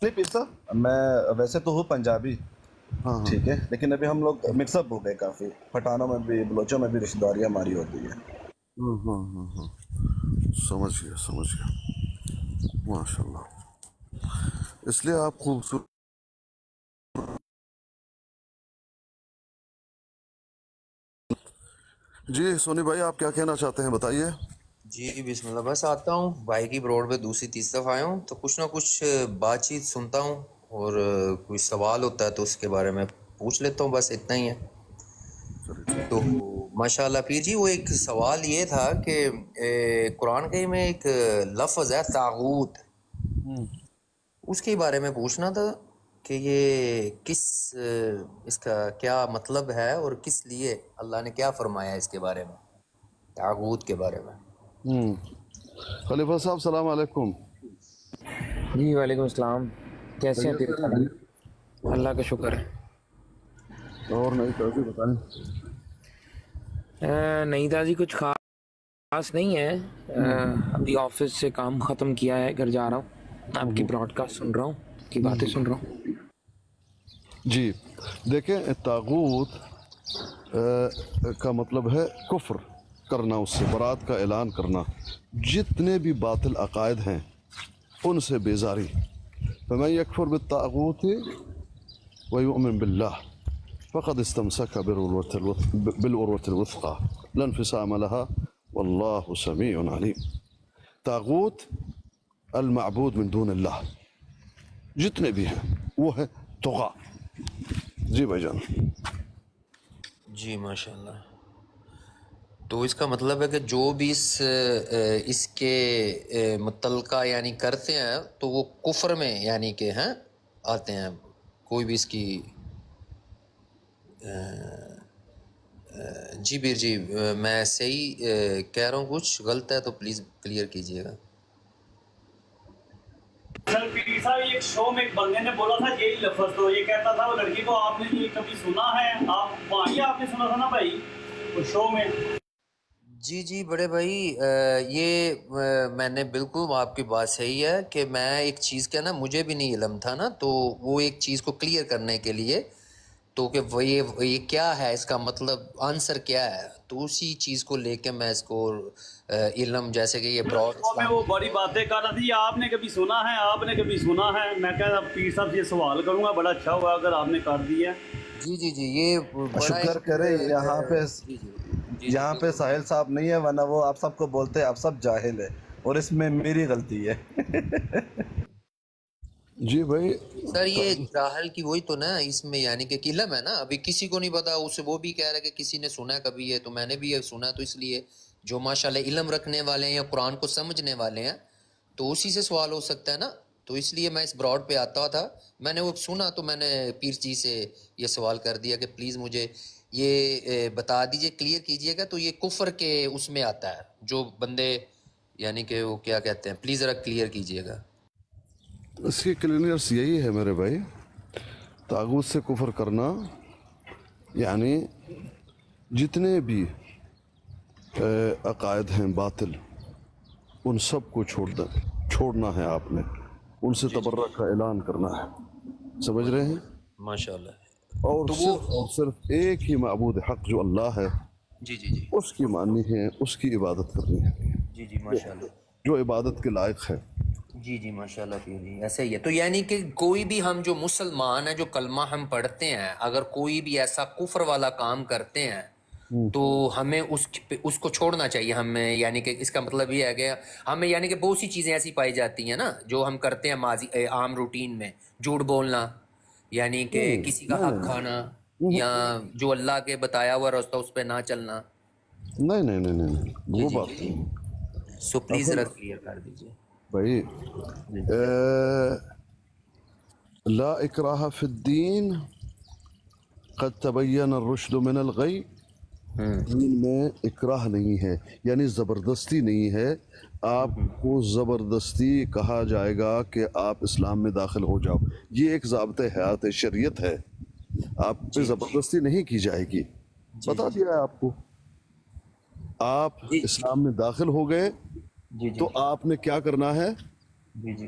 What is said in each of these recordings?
نہیں پیر صاحب، میں ویسے تو ہوں پنجابی، ہاں ہاں ٹھیک ہے، لیکن ابھی ہم لوگ مکس اپ ہو گئے کافی، پٹھانوں میں بھی بلوچوں میں بھی رشتہ داریاں ہماری ہوتی ہے۔ ہاں ہاں ہاں ہاں، سمجھ گیا ماشاء اللہ۔ اس لیے آپ خوبصورت جی سونی بھائی، آپ کیا کہنا چاہتے ہیں بتائیے۔ جی بسم اللہ، بس آتا ہوں بھائی کی بروڈ پہ دوسری تیسری دفعہ آیا ہوں تو کچھ نہ کچھ بات چیت سنتا ہوں، اور کوئی سوال ہوتا ہے تو اس کے بارے میں پوچھ لیتا ہوں، بس اتنا ہی ہے۔ تو ماشاء اللہ پیر جی، وہ ایک سوال یہ تھا کہ قرآن کریم میں ایک لفظ ہے طاغوت، اس کے بارے میں پوچھنا تھا کہ یہ اس کا کیا مطلب ہے، اور کس لیے اللہ نے کیا فرمایا اس کے بارے میں، طاغوت کے بارے میں۔ خلیفہ صاحب السلام علیکم۔ جی وعلیکم السلام، کیسے ہیں خیریت پیر سے صاحب؟ ہیں؟ اللہ کا شکر ہے۔ اور نئی تازی بتائیں۔ نہیں تازی کچھ خاص نہیں ہے، ابھی آفس سے کام ختم کیا ہے، گھر جا رہا ہوں، آپ کی براڈ کاسٹ سن رہا ہوں، آپ کی باتیں سن رہا ہوں۔ جی دیکھیں، طاغوت کا مطلب ہے کفر کرنا، اس سے برات کا اعلان کرنا، جتنے بھی باطل عقائد ہیں ان سے بیزاری۔ فمن یکفر بالطاغوت ویؤمن باللہ فقد استمسک بالعروة الوثقى لا انفصام لها واللہ سمیع علیم۔ طاغوت المعبود من دون اللہ جتنے بھی ہیں وہ ہے طغا۔ جی بھائی جان۔ جی ماشاء اللہ، تو اس کا مطلب ہے کہ جو بھی اس کے متعلقہ یعنی کرتے ہیں تو وہ کفر میں یعنی کہ ہیں آتے ہیں، کوئی بھی اس کی جی بیر جی، میں صحیح کہہ رہا ہوں، کچھ غلط ہے تو پلیز کلیئر کیجیے گا۔ سر پی صاحب، ایک شو میں ایک بندے نے بولا تھا یہی لفظ، تو یہ کہتا تھا وہ لڑکی کو آپ نے یہ کبھی سنا ہے؟ آپ وہاں ہی آپ نے سنا تھا نا بھائی اس شو میں؟ جی جی بڑے بھائی، یہ میں نے بالکل آپ کی بات صحیح ہے کہ میں ایک چیز کا نا مجھے بھی نہیں علم تھا نا، تو وہ ایک چیز کو کلیئر کرنے کے لیے تو کہ وہ یہ کیا ہے، اس کا مطلب آنسر کیا ہے، تو اسی چیز کو لے کے میں اس کو علم جیسے کہ یہ براڈ شو میں وہ بڑی باتیں کر رہا تھی، آپ نے کبھی سنا ہے؟ آپ نے کبھی سنا ہے؟ میں کہتا پیر صاحب سے یہ سوال کروں گا، بڑا اچھا ہوا اگر آپ نے کر دیا۔ جی جی جی، یہ بڑا شکر ایک کرے یہاں پہ جی جی جی جی بالکل ساحل صاحب نہیں ہے، ورنہ وہ آپ سب کو بولتے آپ سب جاہل ہے، اور اس میں میری غلطی ہے۔ جی بھائی، سر، یہ جاہل کی وہی تو نا اس میں یعنی کہ علم ہے نا، ابھی کسی کو نہیں پتا، اسے وہ بھی کہہ رہا ہے کہ کسی نے سنا ہے کبھی ہے، تو میں نے بھی یہ سنا، تو اس لیے جو ماشاءاللہ علم رکھنے والے ہیں یا قرآن کو سمجھنے والے ہیں تو اسی سے سوال ہو سکتا ہے نا، تو اس لیے میں اس براڈ پہ آتا تھا، میں نے وہ سنا تو میں نے پیر جی سے یہ سوال کر دیا کہ پلیز مجھے یہ بتا دیجئے، کلیئر کیجئے گا، تو یہ کفر کے اس میں آتا ہے جو بندے یعنی کہ وہ کیا کہتے ہیں، پلیز ذرا کلیئر کیجئے گا۔ اس کی کلینئرس یہی ہے میرے بھائی، طاغوت سے کفر کرنا یعنی جتنے بھی عقائد ہیں باطل ان سب کو چھوڑنا ہے آپ نے، ان سے جی جی تبرہ کا اعلان کرنا ہے، سمجھ رہے ہیں؟ ماشاء اللہ، اور تو وہ صرف اور صرف ایک ہی معبود حق جو اللہ ہے جی جی جی اس کی ماننی ہے، اس کی عبادت کرنی ہے جی جی ماشاء اللہ، جو عبادت کے لائق ہے۔ جی جی ماشاء اللہ پیر جی، ایسا ہی ہے، تو یعنی کہ کوئی بھی ہم جو مسلمان ہیں جو کلمہ ہم پڑھتے ہیں، اگر کوئی بھی ایسا کفر والا کام کرتے ہیں تو ہمیں اس کو چھوڑنا چاہیے ہمیں، یعنی کہ اس کا مطلب یہ ہے کہ ہمیں یعنی کہ بہت سی چیزیں ایسی پائی جاتی ہیں نا جو ہم کرتے ہیں عام روٹین میں، جھوٹ بولنا، یعنی کہ کسی کا حق کھانا، یا جو اللہ کے بتایا ہوا راستہ اس پہ نہ چلنا۔ نہیں نہیں نہیں نہیں نہیں، جی وہ جی بات نہیں۔ سو پلیز اصل ذرا کلیئر کر دیجیے۔ بھائی لا اکراہ فی الدین قد تبین الرشد من الغی، دین میں اکراہ نہیں ہے یعنی زبردستی نہیں ہے، آپ کو زبردستی کہا جائے گا کہ آپ اسلام میں داخل ہو جاؤ، یہ ایک ضابطۂ حیات شریعت ہے، آپ پہ جی زبردستی نہیں کی جائے گی۔ جی بتا جی دیا ہے آپ کو، آپ جی اسلام میں داخل ہو گئے جی جی تو آپ نے کیا کرنا ہے؟ جی جی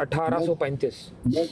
1835।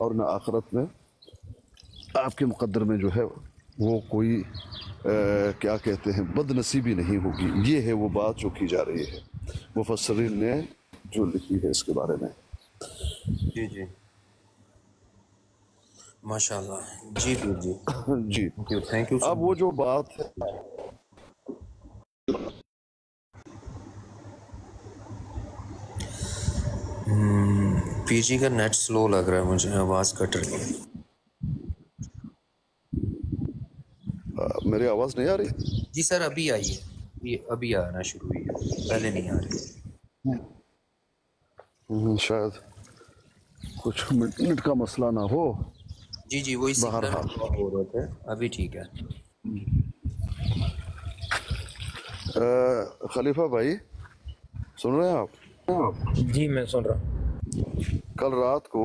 اور نہ آخرت میں آپ کے مقدر میں جو ہے وہ کوئی کیا کہتے ہیں بد نصیبی نہیں ہوگی. یہ ہے وہ بات جو کی جا رہی ہے مفسرین نے جو لکھی ہے اس کے بارے میں. جی جی ماشاء اللہ. جی پیر جی جی تھینک یو. اب وہ جو بات ہے پی جی کا نیٹ سلو لگ رہا ہے مجھے, آواز کٹ رہی ہے. میری آواز نہیں آ رہی؟ جی سر ابھی آئی ہے, یہ ابھی آنا شروع ہوئی ہے, پہلے نہیں آ رہی. شاید کچھ منٹ کا مسئلہ نہ ہو. جی جی وہی سگنل بہرحال ہو رہے تھے, ابھی ٹھیک ہے. خلیفہ بھائی سن رہے ہیں آپ؟ جی میں سن رہا ہوں. کل رات کو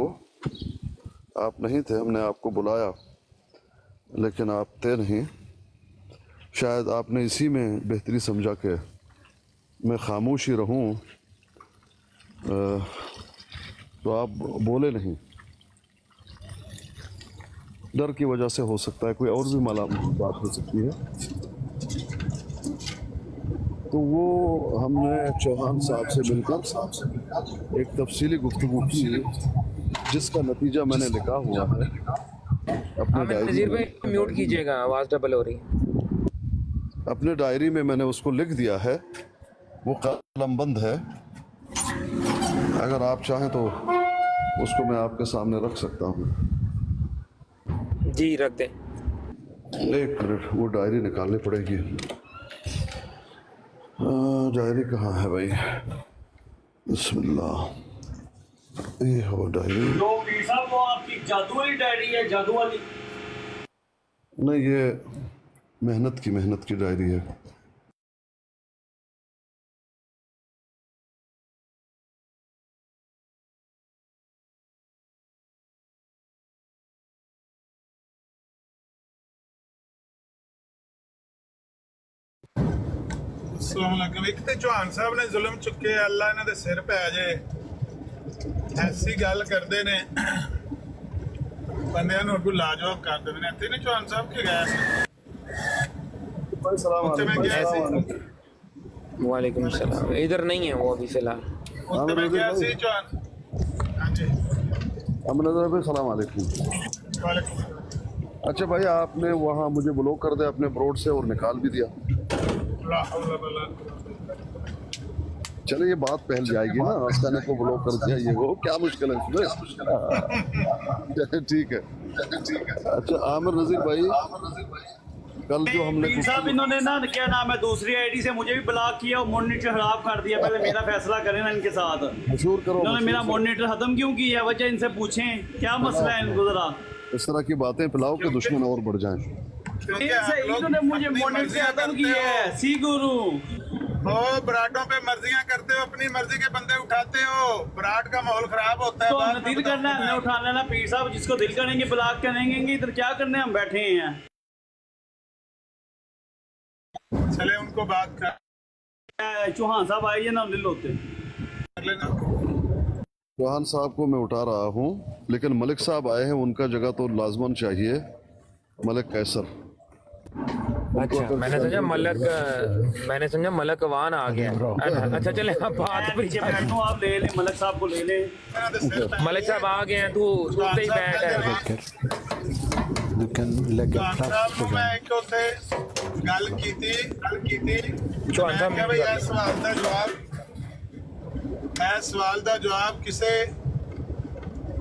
آپ نہیں تھے, ہم نے آپ کو بلایا لیکن آپ تھے نہیں. شاید آپ نے اسی میں بہتری سمجھا کہ میں خاموش ہی رہوں, تو آپ بولے نہیں. ڈر کی وجہ سے ہو سکتا ہے, کوئی اور بھی بات ہو سکتی ہے. تو وہ ہم نے چوہان صاحب سے مل کر ایک تفصیلی گفتگو کی جس کا نتیجہ میں نے لکھا ہوا ہے اپنے حامد ڈائری نذیر میں. بھائی میوٹ کیجئے گا, آواز ڈبل ہو رہی ہے. اپنے ڈائری میں نے اس کو لکھ دیا ہے, وہ قلم بند ہے. اگر آپ چاہیں تو اس کو میں آپ کے سامنے رکھ سکتا ہوں. جی رکھ دیں. ایک منٹ, وہ ڈائری نکالنی پڑے گی. ڈائری کہاں ہے بھائی؟ بسم اللہ. یہ ہو ڈائری. جو پیر صاحب وہ آپ کی جادو والی ڈائری ہے, جادو والی؟ نہیں, یہ محنت کی ڈائری ہے. السلام علیکم. ایک تو چوہان صاحب نے ظلم چکے, اللہ انہاں دے سر پہ آ جائے. ایسی گل کرتے نے بندیاں نوں اگوں لاجواب کر دیندے نے. اتنے نے چوہان صاحب کے گئے اتنے میں گیا سی, وعلیکم السلام. ادھر نہیں ہے وہ ابھی فی الحال. اتنے میں گیا سی چوہان. ہاں جی امن نظر بھائی السلام علیکم. وعلیکم السلام. اچھا بھائی, آپ نے وہاں مجھے بلاک کر دیا اپنے بروڈ سے اور نکال بھی دیا. لا حول ولا قوت. چلے یہ بات پہل جائے گی نا, آستانے کو بلاک کر دیا, یہ وہ کیا مشکل ہے اس میں. ٹھیک ہے. اچھا عامر نذیر بھائی, کل جو ہم نے پیر صاحب انہوں نے نا کیا نام ہے دوسری آئی ڈی سے مجھے بھی بلاک کیا اور مانیٹر خراب کر دیا. پہلے میرا فیصلہ کریں نا ان کے ساتھ. مشہور کرو. انہوں نے میرا مانیٹر ختم کیوں کیا ہے, وجہ ان سے پوچھیں کیا مسئلہ ہے ان کو ذرا. اس طرح کی باتیں پلاؤ کہ دشمن اور بڑھ جائیں. انہوں نے مجھے مانیٹر ختم کیا ہے. سی گورو ہو براٹوں پہ مرضیاں کرتے ہو, اپنی مرضی کے بندے اٹھاتے ہو, براٹ کا ماحول خراب ہوتا ہے. تو ہم دل کرنا ہے, ہم نے اٹھا لینا. پیر صاحب جس کو دل کریں گے بلاک کریں گے, ادھر کیا کرنے ہم بیٹھے ہیں. چلے ان کو بات کر چوہان صاحب آئیے نا, دل ہوتے لینا. چوہان صاحب کو میں اٹھا رہا ہوں, لیکن ملک صاحب آئے ہیں, ان کا جگہ تو لازماً چاہیے. ملک قیصر. اچھا میں نے سمجھا ملک وان آ گیا. اچھا چلے بات پیچھے بیٹھوں, آپ لے لیں ملک صاحب کو لے لیں. ملک صاحب آ گئے ہیں, تو ہی بیٹھ ہے. صاحب کو میں ایک اتنے گل کی سوال دا جواب کسے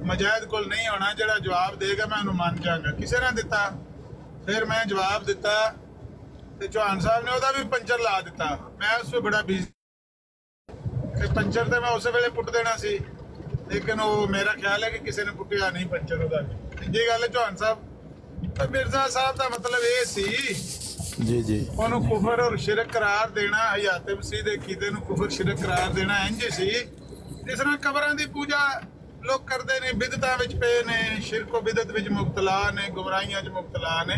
مجاہد کو نہیں ہونا, جڑا جواب دے گا میں انہوں مان جاؤں گا. کسے نے دیتا, پھر میں جواب دیتا تے چوہان صاحب نے وہ بھی پنچر لا دیتا. میں اس پہ بڑا بیزی, پنچر تے میں اسے ویلے پٹ دینا سی, لیکن وہ میرا خیال ہے کہ کسی نے پٹیا نہیں پنچر. وہ یہ گل ہے چوہان صاحب. مرزا صاحب دا مطلب یہ سی جی انہوں کفر اور شرک قرار دینا, حیات مسیح دے عقیدے نوں کفر شرک قرار دینا انج سی جس طرح قبراں دی پوجا لوگ کرتے نے, بدعتاں وچ پے نے, شرک و بدعت وچ مبتلا نے, گمراہیاں وچ مبتلا نے.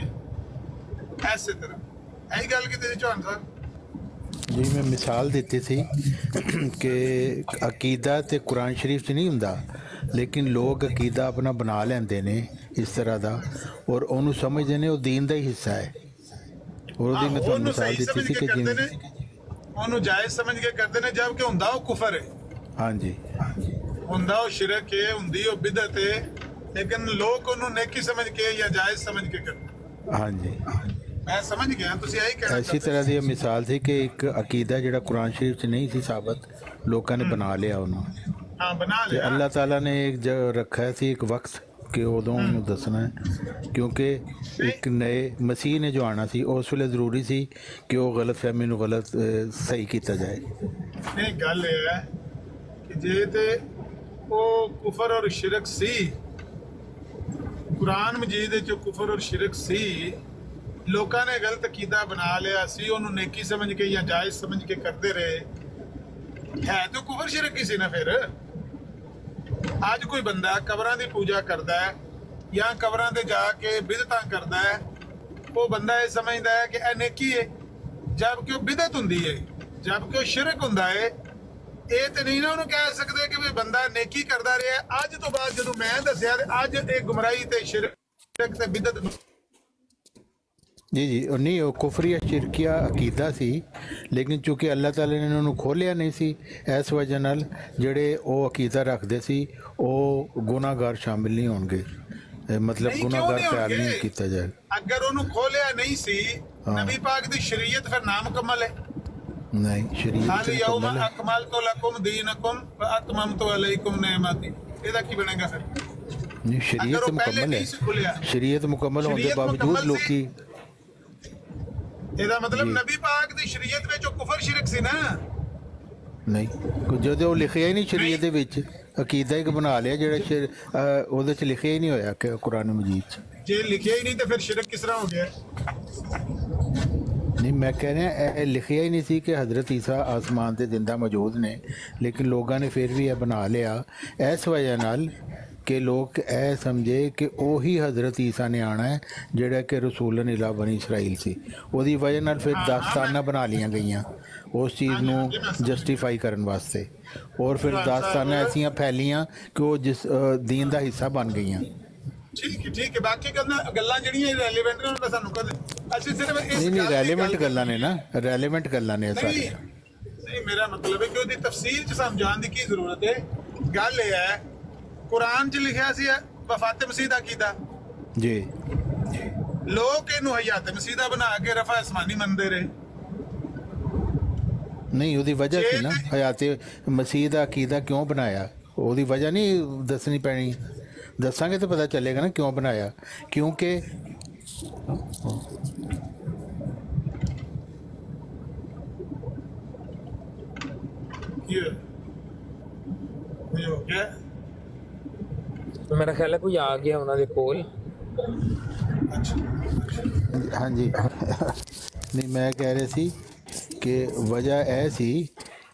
ایسے طرح یہی گل کی تھی چوہان صاحب. جی میں مثال دیتی تھی کہ عقیدہ تے قرآن شریف سے نہیں ہوندا, لیکن لوگ عقیدہ اپنا بنا لیندے نے اس طرح دا اور انہوں سمجھتے ہیں وہ دین دا ہی حصہ ہے. اور وہ میں تو مثال دیتی تھی کہ جن انہوں جائز سمجھ کے کرتے ہیں جب کہ ہندہ وہ کفر ہے. ہاں جی ہندہ وہ شرک ہے, ہندی وہ بدعت ہے, لیکن لوگ انہوں نیکی سمجھ کے یا جائز سمجھ کے کرتے ہیں. ہاں جی میں سمجھ گیا تو یہی کہنا ایسی طرح دی مثال تھی کہ ایک عقیدہ جڑا قرآن شریف سے نہیں تھی ثابت, لوگوں نے بنا لیا انہوں. ہاں بنا لیا. اللہ تعالیٰ نے ایک جگہ رکھا سی ایک وقت کہ ادوں انہوں دسنا ہے, کیونکہ ایک نئے مسیح نے جو آنا سی اس ویلے ضروری سی کہ وہ غلط فہمی نو غلط صحیح کیتا جائے. نہیں گل یہ ہے کہ جے تے وہ کفر اور شرک سی, قرآن مجید جو کفر اور شرک سی, لوکاں نے غلط عقیدہ بنا لیا سی, انہوں نیکی سمجھ کے یا جائز سمجھ کے کرتے رہے, ہے تو کفر شرک ہی سی نا. پھر آج کوئی بندہ قبراں دی پوجا کردا ہے یا قبراں تے جا کے بدعتاں کردا ہے, وہ بندہ یہ سمجھدا ہے کہ اے نیکی ہے, جبکہ وہ بدعت ہوندی ہے, جبکہ وہ شرک ہوندا ہے. یہ تو نہیں نا انہوں کہہ سکتے کہ بندہ نیکی کردا رہا ہے, اج تو بعد جدوں میں دسیا تے اج ایک گمراہی تے شرک تے بدعت. جی جی نہیں وہ کفر یا شرکیہ عقیدہ سی, لیکن چونکہ اللہ تعالیٰ نے انہوں کھولیا نہیں سی, اس وجہ نال جڑے وہ عقیدہ رکھتے سی وہ گناہ گار شامل نہیں ہون گے, مطلب گناہ گار خیال نہیں کیتا جائے. اگر انہوں کھولیا نہیں سی, نبی پاک دی شریعت پھر نامکمل ہے. نہیں شریعت یوم اکملت لکم دینکم واتممت علیکم نعمتی, یہ کی بنے گا پھر؟ شریعت مکمل ہے, شریعت مکمل ہونے کے باوجود لوگ کی یہ مطلب نبی پاک دی شریعت میں جو کفر شرک سی نا, نہیں جو وہ لکھیا ہی نہیں شریعت دے وچ, عقیدہ ایک بنا لیا جڑا اودے وچ لکھیا ہی نہیں ہویا کہ قرآن مجید جے لکھیا ہی نہیں تو پھر شرک کس طرح ہو گیا؟ نہیں میں کہہ رہا ہوں لکھیا ہی نہیں سی کہ حضرت عیسیٰ آسمان تے زندہ موجود نے, لیکن لوگاں نے پھر بھی یہ بنا لیا اس وجہ نال کہ لوگ اے سمجھے کہ وہی حضرت عیسیٰ نے آنا ہے جڑا کہ رسول الی بنی اسرائیل سی. وہی وجہ نال پھر داستاناں بنا لیاں گئیاں اس چیز نو جسٹیفائی کرن واسطے, اور پھر داستاناں ایسیاں پھیلیاں کہ وہ جس دین دا حصہ بن گئیاں. ٹھیک ہے باقی گلاں جڑیاں ریلیونٹ نے انہاں سانوں کر اسی صرف نہیں ریلیونٹ گلاں نے نا, ریلیونٹ گلاں نے ساری. نہیں میرا مطلب ہے کہ وہ دی تفصیل چ سمجھان دی کی ضرورت ہے. گل یہ ہے قرآن چ لکھیا سی وفات مسیح دا عقیدہ, جی لوگ انہوں حیات مسیح دا بنا کے رفع آسمانی مندے رہے. نہیں وہ وجہ سی نا حیات مسیح دا عقیدہ کیوں بنایا, وہ وجہ نہیں دسنی پینی, دساں گے تو پتہ چلے گا نا کیوں بنایا. کیونکہ میرا خیال ہے کوئی آ گیا انہوں نے کول. ہاں جی نہیں میں کہہ رہے سی کہ وجہ اے سی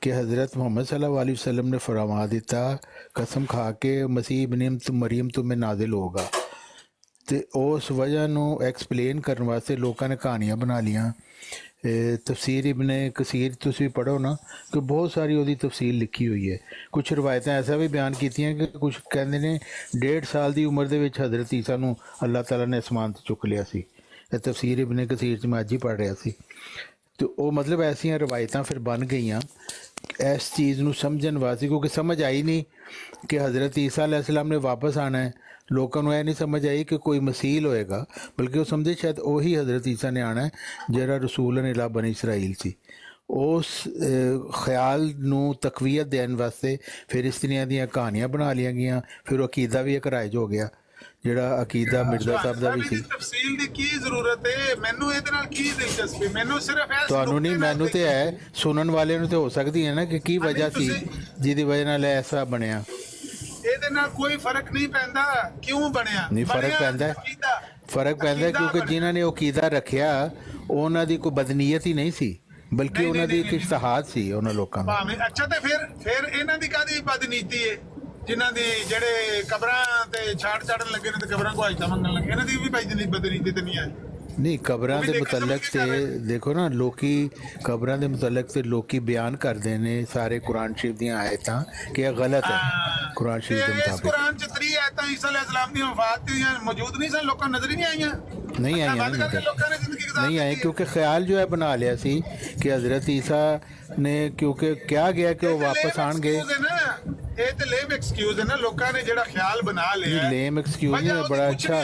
کہ حضرت محمد صلی اللہ علیہ وسلم نے فرما دیتا قسم کھا کے مسیح ابن مریم تمہیں نازل ہوگا, تو اس وجہ نو ایکسپلین کرنے واسطے لوگوں نے کہانیاں بنا لیاں. تفسیر ابن کثیر تسی پڑھو نا کہ بہت ساری وہ تفصیل لکھی ہوئی ہے. کچھ روایتیں ایسا بھی بیان کیتی ہیں کہ کچھ کہندے نے 1.5 سال دی عمر دے وچ حضرت عیسیٰ نو اللہ تعالیٰ نے اسمان تے چک لیا سی. تفسیر ابن کثیر چ میں اج ہی پڑھ رہا سی. تو وہ مطلب ایسیاں روایتاں پھر بن گئیاں اس چیز نو سمجھن واسطے, کیونکہ سمجھ آئی نہیں کہ حضرت عیسیٰ علیہ السلام نے واپس آنا ہے. لوگوں کو یہ نہیں سمجھ آئی کہ کوئی مسیح ہوئے گا, بلکہ وہ سمجھے شاید وہی حضرت عیسیٰ نے آنا ہے جڑا رسول الی بنی اسرائیل سی. اس خیال نو تقویت دین واسطے پھر اس طرح دیاں کہانیاں بنا لیاں گیاں. پھر وہ عقیدہ بھی ایک رائج ہو گیا جڑا عقیدہ مرزا صاحب دا بھی سی. تفصیل دی کی ضرورت ہے, مینوں اے دے نال کی دلچسپی, مینوں صرف ایس تانوں نہیں, مینوں تے ہے سنن والے نوں تے ہو سکتی ہے نا کہ کی وجہ سی جی دی وجہ نال ایسا بنیا. اے دے نال کوئی فرق نہیں پیندا کیوں بنیا. نہیں فرق پیندا ہے, فرق پیندا ہے کیونکہ جنہاں نے عقیدہ رکھیا انہاں دی کوئی بدنیت ہی نہیں سی, بلکہ انہاں دی ایک اجتہاد سی انہاں لوکاں دا. اچھا تے پھر انہاں دی کادی بدنیتی ہے جنہاں دی جڑے قبراں تے چھاڑ چاڑن لگے نے تے قبراں کو حاجتاں منگن لگے, انہاں دی بھی بدنیتی تے نہیں ہے. ਨਹੀਂ ਕਬਰਾਂ ਦੇ ਮੁਤਲਕ ਤੇ ਦੇਖੋ ਨਾ ਲੋਕੀ ਕਬਰਾਂ ਦੇ ਮੁਤਲਕ ਤੇ ਲੋਕੀ ਬਿਆਨ ਕਰਦੇ ਨੇ ਸਾਰੇ ਕੁਰਾਨ ਸ਼ਰੀਫ ਦੀਆਂ ਆਇਤਾਂ ਕਿ ਇਹ ਗਲਤ ਹੈ ਕੁਰਾਨ ਸ਼ਰੀਫ ਦੇ ਮੁਤਾਬਿਕ। ਕੁਰਾਨ ਚ 3 ਆਇਤਾਂ ਈਸਾ ਅਲੈਹਿਸਲਾਮ ਦੀ ਵਫਾਤ ਦੀਆਂ ਮੌਜੂਦ ਨਹੀਂ ਸਨ, ਲੋਕਾਂ ਨਜ਼ਰ ਹੀ ਨਹੀਂ ਆਈਆਂ। نہیں آئی نہیں آئی کیونکہ خیال جو ہے بنا لیا سی کہ حضرت عیسیٰ نے کیونکہ کیا گیا کہ وہ واپس آن گئے ਇਹ ਤੇ ਲੇਮ ਐਕਸਕਿਊਜ਼ ਹੈ ਨਾ ਲੋਕਾਂ ਨੇ ਜਿਹੜਾ ਖਿਆਲ ਬਣਾ ਲਿਆ لیم ایکسکیوز ہے بڑا اچھا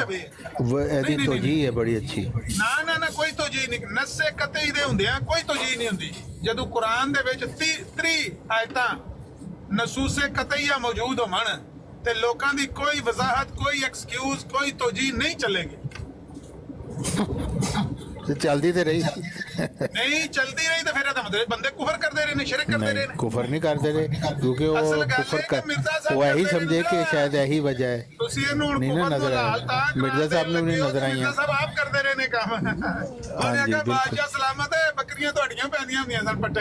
وہ ایدی توجیہ ہے بڑی اچھی ਨਾ ਨਾ ਨਾ ਕੋਈ ਤੋਜੀਹ ਨਹੀਂ ਨਸੇ ਕਤਈ ਦੇ ਹੁੰਦੇ ਆ ਕੋਈ ਤੋਜੀਹ ਨਹੀਂ ਹੁੰਦੀ ਜਦੋਂ ਕੁਰਾਨ ਦੇ ਵਿੱਚ 30 ਆਇਤਾਂ ਨਸੂਸੇ ਕਤਈਆ ਮੌਜੂਦ ਹੋਣ ਤੇ ਲੋਕਾਂ ਦੀ ਕੋਈ ਵਜ਼ਾਹਤ ਕੋਈ ਐਕਸਕਿਊਜ਼ ਕੋਈ ਤੋਜੀਹ ਨਹੀਂ ਚੱਲੇਗੀ چلتی تو رہی نہیں چلتی رہی تو پھر بندے کفر کرتے رہے شرک کرتے رہے کفر نہیں کرتے رہے کیونکہ وہ کفر وہ یہی سمجھے کہ شاید یہی وجہ ہے نہیں نا نظر آیا مرزا صاحب نے بھی نہیں نظر آئی ہیں آپ کرتے رہے نے کام انہیں کہا بادشاہ سلامت ہے بکریاں تھوڑیاں پہنیاں ہوندیاں سن پٹے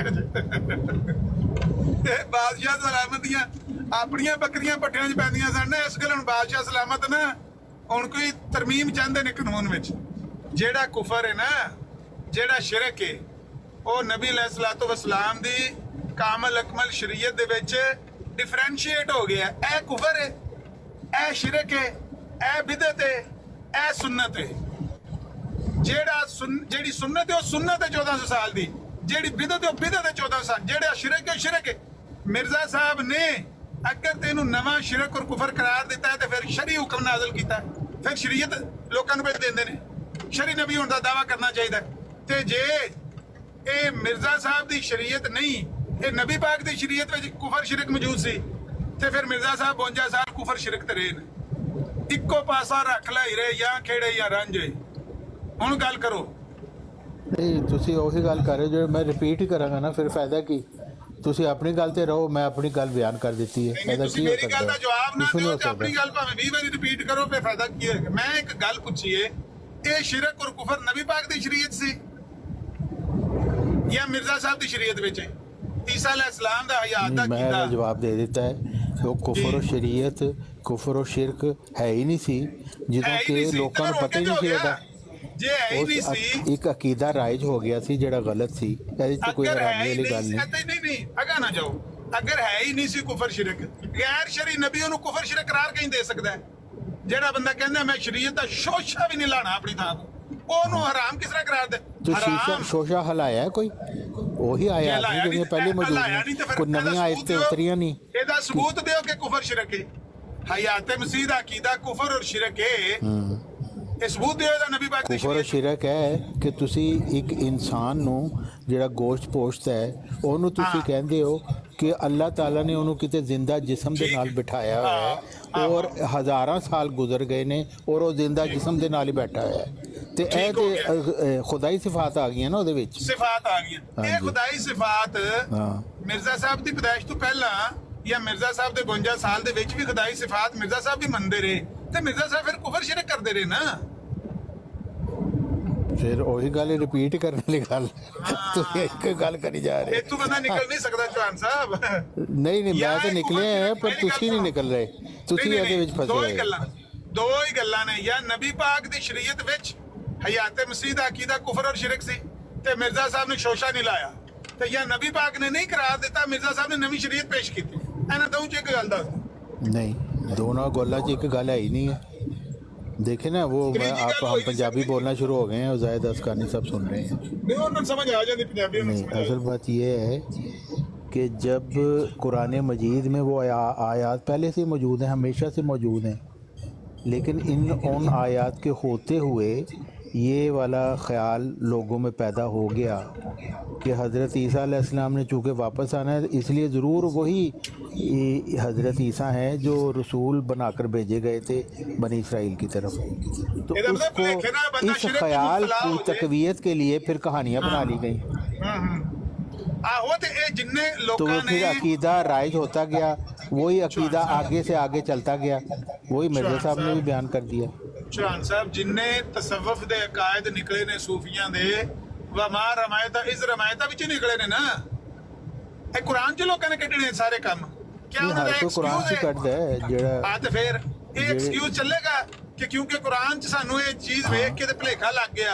بادشاہ سلامتیاں اپنیاں بکریاں پٹیاں چ پہنیاں سن اس گل ہن بادشاہ سلامت نا ہن کوئی ترمیم چاہندے نے قانون وچ جیڑا کفر ہے نا جیڑا شرک ہے وہ نبی علیہ الصلوۃ والسلام دی کامل اکمل شریعت دے وچ ڈیفرینشیٹ ہو گیا اے کفر ہے اے شرک ہے اے بدعت ہے اے سنت ہے جیڑی سنت ہے وہ سنت ہے 1400 سال دی جیڑی بدعت ہے وہ بدعت ہے 1400 سال جیڑا شرک ہے شرک ہے مرزا صاحب نے اگر تینوں نواں شرک اور کفر قرار دیتا ہے تو پھر شرعی حکم نازل کیتا ہے پھر شریعت لوکاں نوں دیندے نے شرعی نبی ہونے کا دعویٰ کرنا چاہیے تے جے اے مرزا صاحب دی شریعت نہیں اے نبی پاک دی شریعت میں کفر شرک موجود سی تے پھر مرزا صاحب 52 سال کفر شرک تے رہے اکو پاسا رکھ لائی رہے یا کھیڑے یا رانجے ہن گل کرو نہیں تسی اوہی گل کر رہے جو میں ریپیٹ ہی کراں گا نا پھر فائدہ کی تسی اپنی گل تے رہو میں اپنی گل بیان کر دیتی ہے فائدہ کی ہو میری گل دا جواب نہ دیو تے اپنی گل بھاویں 20 بار ریپیٹ کرو پھر فائدہ کی ہے میں ایک گل پوچھی ہے اے شرک اور کفر نبی پاک دی شریعت سے یا مرزا صاحب دی شریعت وچ ہے عیسیٰ علیہ السلام دا حیات دا کیتا میں جواب دے دیتا ہے وہ کفر و شریعت کفر و شرک ہے ہی نہیں سی جدوں کہ لوکاں نوں پتہ ہی نہیں سی ہوتا جے ہے ہی نہیں سی ایک عقیدہ رائج ہو گیا سی جڑا غلط سی ایسی تو کوئی حیرانی والی گل نہیں اگا نہ جاؤ اگر ہے ہی نہیں سی کفر شرک غیر شرعی نبیوں نوں کفر شرک قرار کہیں دے سکدا ہے جیڑا بندہ کہندا میں شریعت دا شوشہ بھی نہیں لانا اپنی تھاں اونوں حرام کس طرح قرار دے تو شوشہ ہلایا ہے کوئی وہی آیا ہے پہلے موجود ہے کوئی نویں آیت تے اتریاں نہیں اے دا ثبوت دیو کہ کفر شرک ہے حیات مسیح دا عقیدہ کفر اور شرک ہے اے ثبوت دیو دا نبی پاک دی کفر اور شرک ہے کہ تسی ایک انسان نو جڑا گوشت پوشت ہے اونوں تسی کہندے ہو کہ اللہ تعالیٰ نے انہوں کتے زندہ جسم دے نال بٹھایا ہوا ہے اور ہزاراں سال گزر گئے نے اور وہ زندہ جسم دے نال ہی بیٹھا ہوا ہے تے اے تے خدائی صفات آ گئی نا دے وچ صفات آ گئی اے خدائی صفات مرزا صاحب دی پیدائش تو پہلا یا مرزا صاحب دے 52 سال دے وچ بھی خدائی صفات مرزا صاحب بھی مندے رہے تے مرزا صاحب پھر کفر شرک کردے رہے نا پھر وہی گل ریپیٹ کرنے والی گل تو ایک گل کری جا رہے تو بندہ نکل نہیں سکتا چوہان صاحب نہیں میں تو نکلے ہیں پر تسی نہیں نکل رہے تسی ایدے وچ پھسے رہے دو ہی گلاں نے یا نبی پاک دی شریعت وچ حیات مسیح دا عقیدہ کفر اور شرک سی تے مرزا صاحب نے شوشہ نہیں لایا تے یا نبی پاک نے نہیں قرار دیتا مرزا صاحب نے نویں شریعت پیش کیتی اینا دو چ ایک گل دا نہیں دونوں گلاں چ ایک گل ہے ہی نہیں ہے دیکھیں نا وہ آپ ہم پنجابی بولنا شروع ہو گئے ہیں اور زاہد اسکانی سب سن رہے ہیں نہیں اصل بات یہ ہے کہ جب قرآن مجید میں وہ آیات پہلے سے موجود ہیں ہمیشہ سے موجود ہیں لیکن ان آیات کے ہوتے ہوئے یہ والا خیال لوگوں میں پیدا ہو گیا کہ حضرت عیسیٰ علیہ السلام نے چونکہ واپس آنا ہے اس لیے ضرور وہی حضرت عیسیٰ ہیں جو رسول بنا کر بھیجے گئے تھے بنی اسرائیل کی طرف تو اس کو اس خیال کی تقویت کے لیے پھر کہانیاں بنا لی گئیں تو وہ پھر عقیدہ رائج ہوتا گیا وہی عقیدہ آگے سے آگے چلتا گیا وہی مرزا صاحب نے بھی بیان کر دیا چوہان صاحب جن تصوف دے عقائد نکلے نے صوفیاں دے وما رمایتا از رمایتا وچ نکلے نے نا اے قرآن چ لوکاں نے کڈنے سارے کام کیا انہاں دا تو قرآن سے کٹ دے جڑا تے پھر ایک ایکسکیوز چلے گا ਕਿ ਕਿਉਂਕਿ ਕੁਰਾਨ 'ਚ ਸਾਨੂੰ ਇਹ ਚੀਜ਼ ਵੇਖ ਕੇ ਤੇ ਭੁਲੇਖਾ ਲੱਗ ਗਿਆ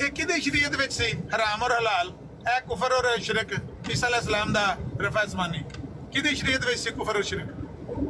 ਇਹ ਕਿਹਦੀ ਸ਼ਰੀਅਤ ਵਿੱਚ ਸੀ ਹਰਾਮ ਔਰ ਹਲਾਲ? ਇਹ ਕੁਫਰ ਔਰ ਸ਼ਿਰਕ ਈਸਾ ਅਲੈਹਿਸਲਾਮ ਦਾ ਰਫਾ ਅਸਮਾਨੀ ਕਿਹਦੀ ਸ਼ਰੀਅਤ ਵਿੱਚ ਸੀ ਕੁਫਰ ਔਰ ਸ਼ਿਰਕ?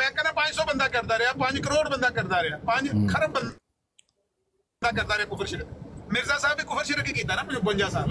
ਮੈਂ ਕਹਿੰਦਾ 500 ਬੰਦਾ ਕਰਦਾ ਰਿਹਾ, 5 ਕਰੋੜ ਬੰਦਾ ਕਰਦਾ ਰਿਹਾ, 5 ਖਰਬ ਬੰਦਾ ਕਰਦਾ ਰਿਹਾ ਕੁਫਰ ਸ਼ਿਰਕ। ਮਿਰਜ਼ਾ ਸਾਹਿਬ ਵੀ ਕੁਫਰ ਸ਼ਿਰਕ ਹੀ ਕੀਤਾ ਨਾ 52 ਸਾਲ।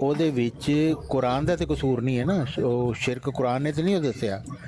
ਉਹਦੇ ਵਿੱਚ ਕੁਰਾਨ ਦਾ ਤੇ ਕਸੂਰ ਨਹੀਂ ਹੈ ਨਾ। ਉਹ ਸ਼ਿਰਕ ਕੁਰਾਨ ਨੇ ਤੇ ਨਹੀਂ ਦੱਸਿਆ,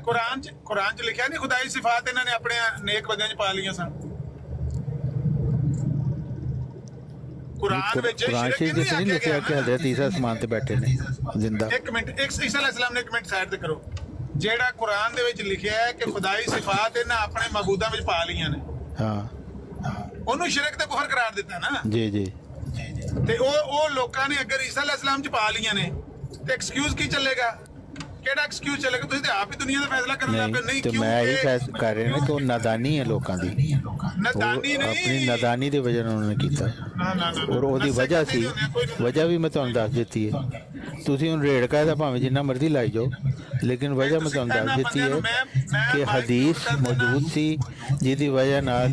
ਕੁਰਾਨ ਚ ਲਿਖਿਆ ਨਹੀਂ ਖੁਦਾਈ ਸਿਫਾਤ ਇਹਨਾਂ ਨੇ ਆਪਣੇ ਨੇਕ ਬੰਦਿਆਂ ਚ ਪਾ ਲਈਆਂ ਸਨ। ਕੁਰਾਨ ਵਿੱਚ ਕੁਰਾਨ ਸ਼ਰੀਫ ਵਿੱਚ ਨਹੀਂ ਲਿਖਿਆ ਕਿ ਹਜ਼ਰਤ ਈਸਾ ਅਸਮਾਨ ਤੇ ਬੈਠੇ ਨੇ ਜ਼ਿੰਦਾ। ਇੱਕ ਮਿੰਟ, ਈਸਾ ਅਲੈਹਿਸਲਾਮ ਨੇ ਇੱਕ ਮਿੰਟ ਸਾਈਡ ਤੇ ਕਰੋ। ਜਿਹੜਾ ਕੁਰਾਨ ਦੇ ਵਿੱਚ ਲਿਖਿਆ ਹੈ ਕਿ ਖੁਦਾਈ ਸਿਫਾਤ ਇਹਨਾਂ ਆਪਣੇ ਮਬੂਦਾਂ ਵਿੱਚ ਪਾ ਲਈਆਂ ਨੇ, ਹਾਂ ਉਹਨੂੰ ਸ਼ਿਰਕ ਤੇ ਕੁਫਰ ਕਰਾਰ ਦਿੱਤਾ ਨਾ ਜੀ ਜੀ। ਤੇ ਉਹ ਲੋਕਾਂ ਨੇ ਅਗਰ ਈਸਾ ਅਲੈਹਿਸਲਾਮ ਚ ਪਾ ਲਈਆਂ ਨੇ ਤੇ ਐਕਸਕਿਊਜ਼ ਕੀ ਚੱਲੇਗਾ? ਕਿਹੜਾ ਐਕਸਕਿਊਜ਼ ਚੱਲੇਗਾ? ਤੁਸੀਂ ਤੇ ਆਪ ਹੀ ਦੁਨੀਆ ਦਾ ਫੈਸਲਾ ਕਰਨ ਲੱਗ ਪਏ। ਨਹੀਂ ਤੇ ਮੈਂ ਇਹੀ ਫੈਸਲਾ ਕਰ ਰਿਹਾ ਨਾ ਕਿ ਉਹ ਨਾਦਾਨੀ ਹੈ ਲੋਕਾਂ ਦੀ, ਨਾਦਾਨੀ ਨਹੀਂ, ਆਪਣੀ ਨਾਦਾਨੀ ਦੀ ਵਜ੍ਹਾ ਨਾਲ ਉਹਨਾਂ ਨੇ ਕੀਤਾ। ਨਾ ਔਰ ਉਹਦੀ ਵਜ੍ਹਾ ਸੀ, ਵਜ੍ਹਾ ਵੀ ਮੈਂ ਤੁਹਾਨੂੰ ਦੱਸ ਦਿੱਤੀ ਹੈ। ਤੁਸੀਂ ਹੁਣ ਰੇੜਕਾ ਦਾ ਭਾਵੇਂ ਜਿੰਨਾ ਮਰਜ਼ੀ ਲਾਈ ਜਾਓ, ਲੇਕਿਨ ਵਜ੍ਹਾ ਮੈਂ ਤੁਹਾਨੂੰ ਦੱਸ ਦਿੱਤੀ ਹੈ ਕਿ ਹਦੀਸ ਮੌਜੂਦ ਸੀ ਜਿਹਦੀ ਵਜ੍ਹਾ ਨਾਲ,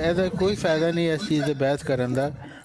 ਇਹਦਾ ਕੋਈ ਫਾਇਦਾ ਨਹੀਂ ਇਸ ਚੀਜ਼ ਤੇ ਬਹਿਸ ਕਰਨ ਦਾ।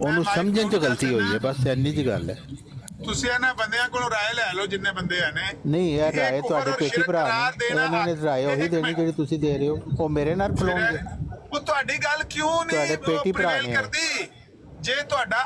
ਉਹਨੂੰ ਸਮਝਣ 'ਚ ਗਲਤੀ ਹੋਈ ਹੈ, ਬਸ ਇੰਨੀ ਜਿਹੀ ਗੱਲ ਹੈ। ਤੁਸੀਂ ਇਹਨਾਂ ਬੰਦਿਆਂ ਕੋਲੋਂ ਰਾਏ ਲੈ ਲਓ ਜਿੰਨੇ ਬੰਦੇ ਆ ਨੇ। ਨਹੀਂ ਯਾਰ, ਰਾਏ ਤੁਹਾਡੇ ਪੇਟੀ ਭਰਾ ਨੇ, ਇਹਨਾਂ ਨੇ ਰਾਏ ਉਹੀ ਦੇਣੀ ਜਿਹੜੀ ਤੁਸੀਂ ਦੇ ਰਹੇ ਹੋ। ਉਹ ਮੇਰੇ ਨਾਲ ਖਲੋਣਗੇ। ਉਹ ਤੁਹਾਡੀ ਗੱਲ ਕਿਉਂ ਨਹੀਂ ਤੁਹਾਡੇ ਪੇਟੀ ਭਰਾ ਨੇ ਕਰਦੀ? ਜੇ ਤੁਹਾਡਾ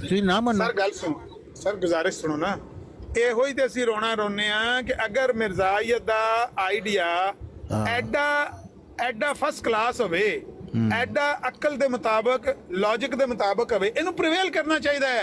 ਤੁਸੀਂ ਨਾ ਮੰਨੋ। ਸਰ ਗੱਲ ਸੁਣੋ, ਸਰ ਗੁਜ਼ਾਰਿਸ਼ ਸੁਣੋ ਨਾ। ਇਹੋ ਹੀ ਤੇ ਅਸੀਂ ਰੋਣਾ ਰੋਨੇ ਆ ਕਿ ਅਗਰ ਮਿਰਜ਼ਾਈਅਤ ਦਾ ਆਈਡੀਆ ਐਡਾ ਫਸਟ ਕਲਾਸ ਹੋਵੇ, ਐਡਾ ਅਕਲ ਦੇ ਮੁਤਾਬਕ, ਲੌਜਿਕ ਦੇ ਮੁਤਾਬਕ ਹੋਵੇ, ਇਹਨੂੰ ਪ੍ਰੀਵੇਲ ਕਰਨਾ ਚਾਹੀਦਾ ਹੈ।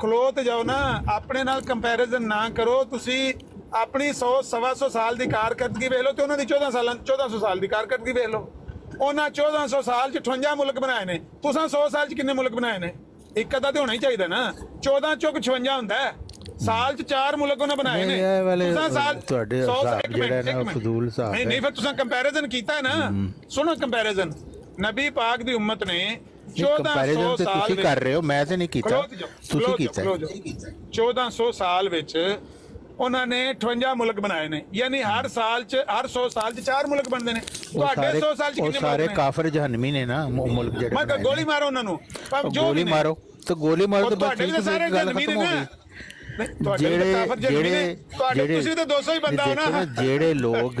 ਖਲੋਤ ਜਾਓ ਨਾ, ਆਪਣੇ ਨਾਲ ਕੰਪੈਰੀਜ਼ਨ ਨਾ ਕਰੋ। ਤੁਸੀਂ ਆਪਣੀ 100-125 ਸਾਲ ਦੀ ਕਾਰਕਰਦਗੀ ਵੇਖ ਲਓ ਤੇ ਉਹਨਾਂ ਦੀ 1400 ਸਾਲ ਦੀ ਕਾਰਕਰਦਗੀ ਵੇਖ ਲਓ। ਉਹਨਾਂ 1400 ਸਾਲ ਚ 58 ਮੁਲਕ ਬਣਾਏ ਨੇ, ਤੁਸੀਂ 100 ਸਾਲ ਚ ਕਿੰਨੇ ਮੁਲਕ ਬਣਾਏ ਨੇ? ਇੱਕ ਅੱਧਾ ਤੇ ਹੋਣਾ ਹੀ ਚਾਹੀਦਾ ਨਾ। 14 ਚੋਂ 56 ਹੁੰਦਾ ਹੈ, ਸਾਲ ਚ 4 ਮੁਲਕ ਉਹਨਾਂ ਬਣਾਏ ਨੇ। ਤੁਹਾਡੇ ਹਿਸਾਬ ਜਿਹੜਾ ਨਾ ਫਜ਼ੂਲ ਹਿਸਾਬ ਹੈ। ਨਹੀਂ ਫਿਰ ਤੁਸੀਂ ਕੰਪੈਰੀਜ਼ਨ ਕੀਤਾ ਹੈ ਨਾ। ਸੁਣੋ ਕੰਪੈਰੀਜ਼ਨ, ਨਬੀ ਪਾਕ ਦੀ ਉਮਤ ਨੇ ਕੰਪੈਰੀਜ਼ਨ 1400 ਤੇ ਸਾਲ ਤੁਸੀਂ ਕਰ ਰਹੇ ਹੋ, ਮੈਂ ਤੇ ਨਹੀਂ ਕੀਤਾ, ਤੁਸੀਂ ਕੀਤਾ। 1400 ਸਾਲ ਵਿੱਚ ਉਹਨਾਂ ਨੇ 58 ਮੁਲਕ ਬਣਾਏ ਨੇ, ਯਾਨੀ ਹਰ 100 ਸਾਲ 'ਚ 4 ਮੁਲਕ ਬਣਦੇ ਨੇ। ਤੁਹਾਡੇ 100 ਸਾਲ 'ਚ ਕਿੰਨੇ ਮੁਲਕ ਨੇ? ਸਾਰੇ ਕਾਫਰ ਜਹਨਮੀ ਨੇ ਨਾ ਮੁਲਕ ਜਿਹੜੇ। ਮੈਂ ਗੋਲੀ ਮਾਰੋ ਉਹਨਾਂ ਨੂੰ, ਗੋਲੀ ਮਾਰੋ ਤਾਂ ਗੋਲੀ ਮਾਰੋ ਤਾਂ ਤੁਹਾਡੇ ਵੀ ਸਾਰੇ ਜਹਨਮੀ ਨੇ ਨਾ। ਜਿਹੜੇ ਲੋਕ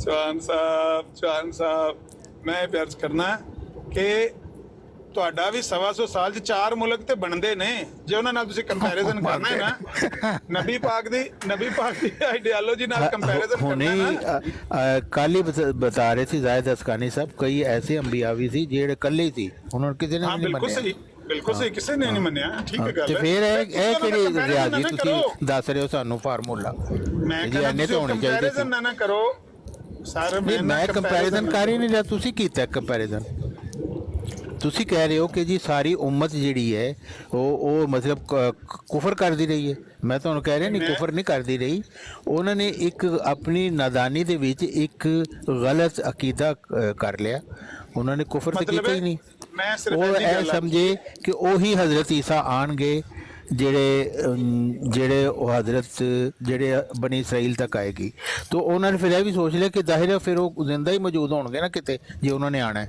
ਚੌਹਾਨ ਸਾਹਿਬ ਮੈਂ ਇਹ ਅਰਜ਼ ਕਰਨਾ ਕਿ ਤੁਹਾਡਾ ਵੀ 125 ਸਾਲ 'ਚ 4 ਮੁਲਕ ਤੇ ਬਣਦੇ ਨੇ। ਜੇ ਉਹਨਾਂ ਨਾਲ ਤੁਸੀਂ ਕੰਪੈਰੀਜ਼ਨ ਕਰਨਾ ਹੈ ਨਾ, ਨਬੀ ਪਾਕ ਦੀ ਆਈਡੀਓਲੋਜੀ ਨਾਲ ਕੰਪੈਰੀਜ਼ਨ ਕਰਨਾ ਹੈ। ਕੱਲ ਹੀ ਬਤਾ ਰਹੇ ਸੀ ਜ਼ਾਹਿਦ ਹਸਕਾਨੀ ਸਾਹਿਬ, ਕਈ ਐਸੇ ਅੰਬੀਆ ਵੀ ਸੀ ਜਿਹੜੇ ਇਕੱਲੇ ਸੀ, ਉਹਨਾਂ ਨੂੰ ਕਿਸੇ ਨੇ ਨਹੀਂ ਮੰਨਿਆ। ਬਿਲਕੁਲ ਸਹੀ, ਕਿਸੇ ਨੇ ਨਹੀਂ ਮੰਨਿਆ। ਠੀਕ ਹੈ ਗੱਲ। ਤੇ ਫਿਰ ਇਹ ਕਿਹੜੀ ਰਿਆਜ਼ੀ ਤੁਸੀਂ ਦੱਸ ਰਹੇ ਹੋ ਸਾਨੂੰ ਫਾਰਮੂਲਾ? ਮੈਂ ਕਹਿੰਦਾ ਤੁਸੀਂ ਕੰਪੈਰੀਜ਼ਨ ਨਾ ਕਰੋ ਸਰ। ਮੈਂ ਕੰਪੈਰੀਜ਼ਨ ਕਰ ਹੀ ਨਹੀਂ ਰਿਹਾ, ਤੁਸੀਂ ਕੀਤਾ ਕੰਪੈਰੀਜ਼ਨ। ਤੁਸੀਂ ਕਹਿ ਰਹੇ ਹੋ ਕਿ ਜੀ ਸਾਰੀ ਉਮਤ ਜਿਹੜੀ ਹੈ ਉਹ ਮਤਲਬ ਕੁਫਰ ਕਰਦੀ ਰਹੀ ਹੈ। ਮੈਂ ਤੁਹਾਨੂੰ ਕਹਿ ਰਿਹਾ ਨਹੀਂ, ਕੁਫਰ ਨਹੀਂ ਕਰਦੀ ਰਹੀ। ਉਹਨਾਂ ਨੇ ਇੱਕ ਆਪਣੀ ਨਾਦਾਨੀ ਦੇ ਵਿੱਚ ਇੱਕ ਗਲਤ ਅਕੀਦਾ ਕਰ ਲਿਆ, ਉਹਨਾਂ ਨੇ ਕੁਫਰ ਤੇ ਕੀਤਾ ਹੀ ਨਹੀਂ। ਉਹ ਇਹ ਸਮਝੇ ਕਿ ਉਹੀ ਹਜ਼ਰਤ ਈਸਾ ਆਣਗੇ ਜਿਹੜੇ ਉਹ ਹਜ਼ਰਤ ਜਿਹੜੇ ਬਨੀ ਇਸਰਾਈਲ ਤੱਕ ਆਏਗੀ। ਤਾਂ ਉਹਨਾਂ ਨੇ ਫਿਰ ਇਹ ਵੀ ਸੋਚ ਲਿਆ ਕਿ ਜ਼ਾਹਿਰ ਹੈ ਫਿਰ ਉਹ ਜ਼ਿੰਦਾ ਹੀ ਮੌਜੂਦ ਹੋਣਗੇ ਨਾ ਕਿਤੇ, ਜੇ ਉਹਨਾਂ ਨੇ ਆਣਾ ਹੈ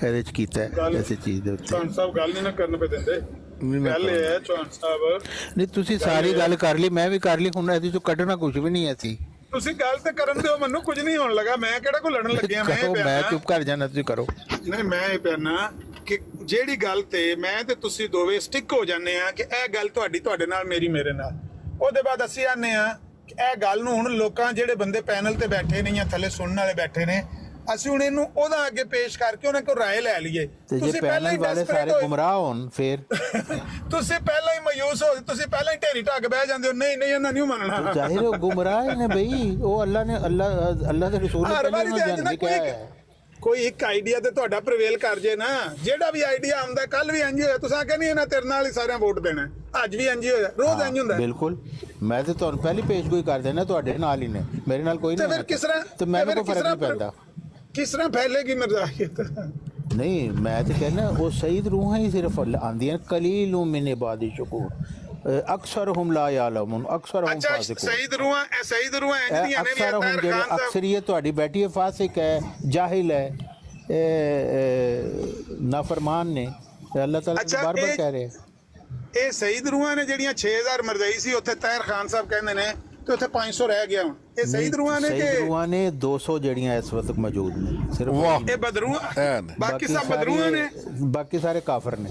ਇਹਦੇ ਚ ਕੀਤਾ ਹੈ ਐਸੀ ਚੀਜ਼ ਦੇ ਉੱਤੇ। ਚੌਹਾਨ ਸਾਹਿਬ ਗੱਲ ਨਹੀਂ ਨਾ ਕਰਨ ਪਏ ਦਿੰਦੇ। ਗੱਲ ਇਹ ਹੈ ਚੌਹਾਨ ਸਾਹਿਬ, ਨਹੀਂ ਤੁਸੀਂ ਸਾਰੀ ਗੱਲ ਕਰ ਲਈ, ਮੈਂ ਵੀ ਕਰ ਲਈ, ਹੁਣ ਇਹਦੇ ਚੋਂ ਕੱਢਣਾ ਕੁਝ ਵੀ ਨਹੀਂ ਹੈ ਸੀ। ਤੁਸੀਂ ਗੱਲ ਤੇ ਕਰਨ ਦਿਓ, ਮੈਨੂੰ ਕੁਝ ਨਹੀਂ ਹੋਣ ਲੱਗਾ। ਮੈਂ ਕਿਹੜਾ ਕੋਈ ਲੜਨ ਲੱਗਿਆ। ਮੈਂ ਚੁੱਪ ਕਰ ਜਾਣਾ, ਤੁਸੀਂ ਕਰੋ। ਨਹੀਂ ਮੈਂ ਇਹ ਪਿਆਨਾ ਕਿ ਜਿਹੜੀ ਗੱਲ ਤੇ ਮੈਂ ਤੇ ਤੁਸੀਂ ਦੋਵੇਂ ਸਟਿਕ ਹੋ ਜਾਂਦੇ ਆ ਕਿ ਇਹ ਗੱਲ ਤੁਹਾਡੇ ਨਾਲ ਮੇਰੀ ਮੇਰੇ ਨਾਲ, ਉਹਦੇ ਬਾਅਦ ਅਸੀਂ ਆਨੇ ਆ ਕਿ ਇਹ ਗੱਲ ਨੂੰ ਹੁਣ ਲੋਕਾਂ ਜਿਹੜੇ ਬੰਦੇ ਪੈਨਲ ਤੇ ਬੈਠੇ ਨੇ ਜਾਂ ਥੱਲੇ ਸੁਣਨ ਵਾਲੇ ਬੈਠੇ ਨੇ, ਅਸੀਂ ਹੁਣ ਇਹਨੂੰ ਉਹਦਾ ਅੱਗੇ ਪੇਸ਼ ਕਰਕੇ ਉਹਨਾਂ ਕੋਲ ਰਾਏ ਲੈ ਲਈਏ। ਤੁਸੀਂ ਪਹਿਲਾਂ ਹੀ ਵਾਲੇ ਸਾਰੇ ਗੁੰਮਰਾਹ ਹੋਣ, ਫਿਰ ਤੁਸੀਂ ਪਹਿਲਾਂ ਹੀ ਮਾਯੂਸ ਹੋ, ਤੁਸੀਂ ਪਹਿਲਾਂ ਹੀ ਢੇਰੀ ਢੱਕ ਬਹਿ ਜਾਂਦੇ ਹੋ। ਨਹੀਂ ਇਹਨਾਂ ਨਹੀਂ ਮੰਨਣਾ। ਜ਼ਾਹਿਰ ਉਹ ਗੁੰਮਰਾਹ ਨੇ ਬਈ, ਉਹ ਅੱਲਾ ਦੇ ਰਸੂਲ ਨੇ ਪਹਿਲਾਂ ਜਾਣਦੇ ਕਿਹਾ ਹੈ। ਕੋਈ ਇੱਕ ਆਈਡੀਆ ਤੇ ਤੁਹਾਡਾ ਪ੍ਰਵੇਲ ਕਰ ਜੇ ਨਾ, ਜਿਹੜਾ ਵੀ ਆਈਡੀਆ ਆਉਂਦਾ ਕੱਲ ਵੀ ਇੰਜ ਹੋਇਆ। ਤੁਸੀਂ ਕਹਿੰਦੇ ਇਹਨਾਂ ਤੇਰੇ ਨਾਲ ਹੀ ਸਾਰਿਆਂ ਵੋਟ ਦੇਣਾ, ਅੱਜ ਵੀ ਇੰਜ ਹੋਇਆ, ਰੋਜ਼ ਇੰਜ ਹੁੰਦਾ। ਬਿਲਕੁਲ, ਮੈਂ ਤੇ ਤੁਹਾਨੂੰ ਪਹਿਲੀ ਪੇਸ਼ ਕੋਈ ਕਰ ਦੇਣਾ, ਤੁਹਾਡੇ ਨਾਲ ਹੀ ਨੇ, ਮੇਰੇ ਨਾਲ ਕੋਈ ਨਹੀਂ। ਫਿਰ ਕਿਸ ਤਰ੍ਹਾਂ ਤੇ ਮੈਨੂੰ ਕੋਈ ਫਰਕ ਨਹੀਂ ਪੈਂਦਾ। ਕਿਸ ਤਰ੍ਹਾਂ ਫੈਲੇਗੀ ਮਰਜ਼ਾਹੀਅਤ? ਨਹੀਂ ਮੈਂ ਤੇ ਕਹਿੰਦਾ ਉਹ ਸਈਦ ਰੂਹਾਂ ਹੀ ਸਿਰਫ ਆਂਦੀਆਂ, ਕਲੀਲੁ ਮਿਨ ਇਬਾਦੀ ਸ਼ਕੂਰ ਅਕਸਰਹੁਮ ਲਾ ਯਅਲਮੂਨ ਅਕਸਰਹੁਮ ਫਾਸਿਕੂਨ। ਸਈਦ ਰੂਹਾਂ ਇਹਦੀਆਂ ਨੇ ਵੀ ਅਕਸਰੀਅਤ ਤੁਹਾਡੀ ਬੈਠੀ ਹੈ, ਫਾਸਿਕ ਹੈ, ਜਾਹਿਲ ਹੈ, ਨਾਫਰਮਾਨ ਨੇ। ਅੱਲਾਹ ਤਾਲਾ ਬਾਰ-ਬਾਰ ਕਹਿ ਰਹੇ ਇਹ ਸਈਦ ਰੂਹਾਂ ਨੇ ਜਿਹੜੀਆਂ 6000 ਮਰਜ਼ਈ ਸੀ, ਉੱਥੇ ਤਾਹਿਰ ਖਾਨ ਸਾਹਿਬ ਕਹਿੰਦੇ ਨੇ ਤੇ ਉੱਥੇ 500 ਰਹਿ ਗਿਆ। ਹੁਣ ਇਹ ਸਈਦ ਰੂਹਾਂ ਨੇ ਕਿ 200 ਜਿਹੜੀਆਂ ਇਸ ਵਕਤ ਮੌਜੂਦ ਨੇ ਸਿਰਫ। ਇਹ ਬਦਰੂਹਾਂ, ਬਾਕੀ ਸਭ ਬਦਰੂਹਾਂ ਨੇ, ਬਾਕੀ ਸਾਰੇ ਕਾਫਰ ਨੇ।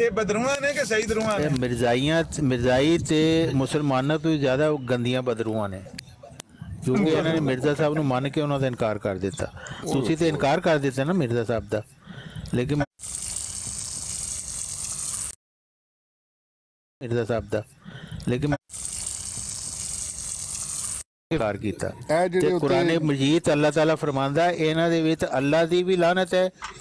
ਇਹ ਬਦਰੂਹਾਂ ਨੇ ਕਿ ਸਈਦ ਰੂਹਾਂ ਨੇ? ਮਿਰਜ਼ਾਈ ਤੇ ਮੁਸਲਮਾਨਾਂ ਤੋਂ ਜ਼ਿਆਦਾ ਗੰਦੀਆਂ ਬਦਰੂਹਾਂ ਨੇ, ਕਿਉਂਕਿ ਇਹਨਾਂ ਨੇ ਮਿਰਜ਼ਾ ਸਾਹਿਬ ਨੂੰ ਮੰਨ ਕੇ ਉਹਨਾਂ ਦਾ ਇਨਕਾਰ ਕਰ ਦਿੱਤਾ। ਤੁਸੀਂ ਤੇ ਇਨਕਾਰ ਕਰ ਦਿੱਤਾ ਨਾ ਮਿਰਜ਼ਾ ਸਾਹਿਬ ਦਾ, ਲੇਕਿਨ ਮਿਰਜ਼ਾ ਸਾਹਿਬ ਦਾ ਲੇਕਿਨ ਇਨਕਾਰ ਕੀਤਾ। ਤੇ ਕੁਰਾਨ ਮਜੀਦ ਅੱਲਾਹ ਤਾਲਾ ਫਰਮਾਂਦਾ ਇਹਨਾਂ ਦੇ ਵਿੱਚ ਅੱਲਾਹ ਦੀ ਵੀ ਲਾਨਤ ਹੈ,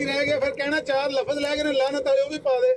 ਹੀ ਰਹਿ ਗਿਆ ਫਿਰ ਕਹਿਣਾ 4 ਲਫ਼ਜ਼ ਲੈ ਕੇ ਨੇ ਲਾਨਤ ਵਾਲੇ ਉਹ ਵੀ ਪਾ ਦੇ